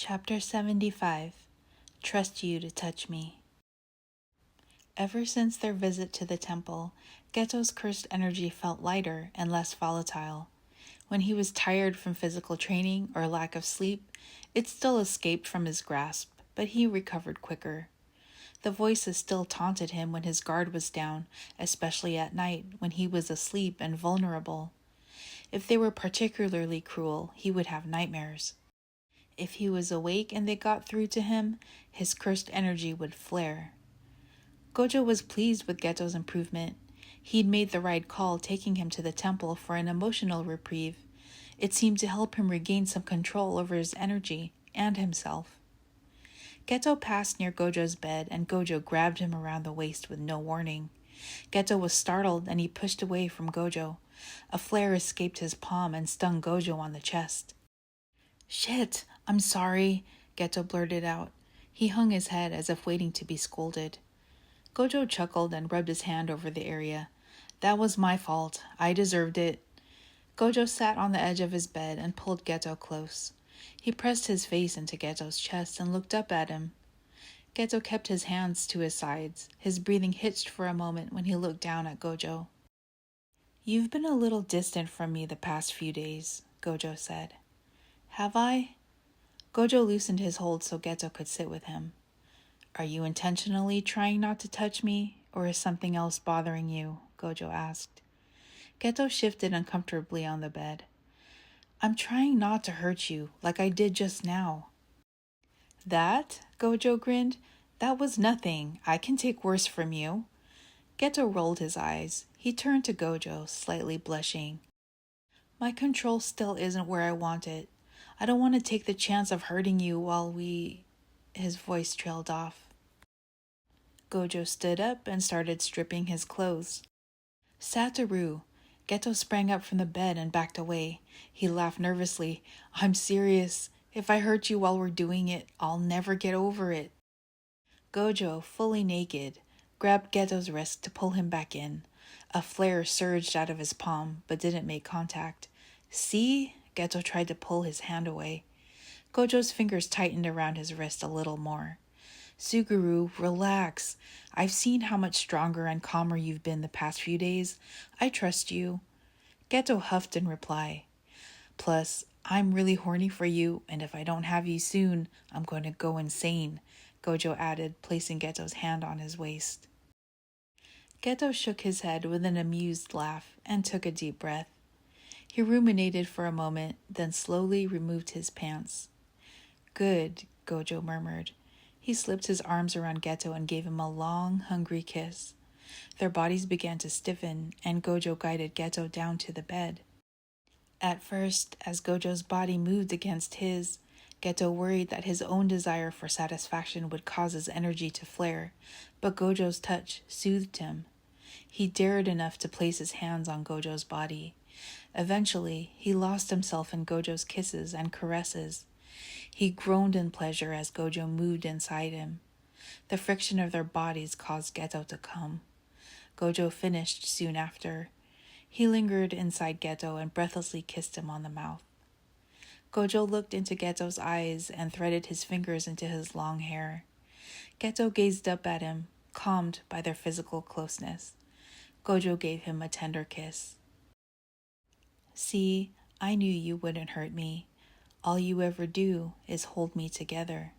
Chapter 75. Trust You to Touch Me. Ever since their visit to the temple, Geto's cursed energy felt lighter and less volatile. When he was tired from physical training or lack of sleep, it still escaped from his grasp, but he recovered quicker. The voices still taunted him when his guard was down, especially at night when he was asleep and vulnerable. If they were particularly cruel, he would have nightmares. If he was awake and they got through to him, his cursed energy would flare. Gojo was pleased with Geto's improvement. He'd made the right call taking him to the temple for an emotional reprieve. It seemed to help him regain some control over his energy and himself. Geto passed near Gojo's bed and Gojo grabbed him around the waist with no warning. Geto was startled and he pushed away from Gojo. A flare escaped his palm and stung Gojo on the chest. "Shit, I'm sorry," Geto blurted out. He hung his head as if waiting to be scolded. Gojo chuckled and rubbed his hand over the area. "That was my fault. I deserved it." Gojo sat on the edge of his bed and pulled Geto close. He pressed his face into Geto's chest and looked up at him. Geto kept his hands to his sides. His breathing hitched for a moment when he looked down at Gojo. "You've been a little distant from me the past few days," Gojo said. "Have I?" Gojo loosened his hold so Geto could sit with him. "Are you intentionally trying not to touch me, or is something else bothering you?" Gojo asked. Geto shifted uncomfortably on the bed. "I'm trying not to hurt you, like I did just now." "That?" Gojo grinned. "That was nothing. I can take worse from you." Geto rolled his eyes. He turned to Gojo, slightly blushing. "My control still isn't where I want it. I don't want to take the chance of hurting you while we..." His voice trailed off. Gojo stood up and started stripping his clothes. "Satoru." Geto sprang up from the bed and backed away. He laughed nervously. "I'm serious. If I hurt you while we're doing it, I'll never get over it." Gojo, fully naked, grabbed Geto's wrist to pull him back in. A flare surged out of his palm, but didn't make contact. "See?" Geto tried to pull his hand away. Gojo's fingers tightened around his wrist a little more. "Suguru, relax. I've seen how much stronger and calmer you've been the past few days. I trust you." Geto huffed in reply. "Plus, I'm really horny for you, and if I don't have you soon, I'm going to go insane," Gojo added, placing Geto's hand on his waist. Geto shook his head with an amused laugh and took a deep breath. He ruminated for a moment, then slowly removed his pants. "Good," Gojo murmured. He slipped his arms around Geto and gave him a long, hungry kiss. Their bodies began to stiffen, and Gojo guided Geto down to the bed. At first, as Gojo's body moved against his, Geto worried that his own desire for satisfaction would cause his energy to flare, but Gojo's touch soothed him. He dared enough to place his hands on Gojo's body. Eventually, he lost himself in Gojo's kisses and caresses. He groaned in pleasure as Gojo moved inside him. The friction of their bodies caused Geto to come. Gojo finished soon after. He lingered inside Geto and breathlessly kissed him on the mouth. Gojo looked into Geto's eyes and threaded his fingers into his long hair. Geto gazed up at him, calmed by their physical closeness. Gojo gave him a tender kiss. "See, I knew you wouldn't hurt me. All you ever do is hold me together."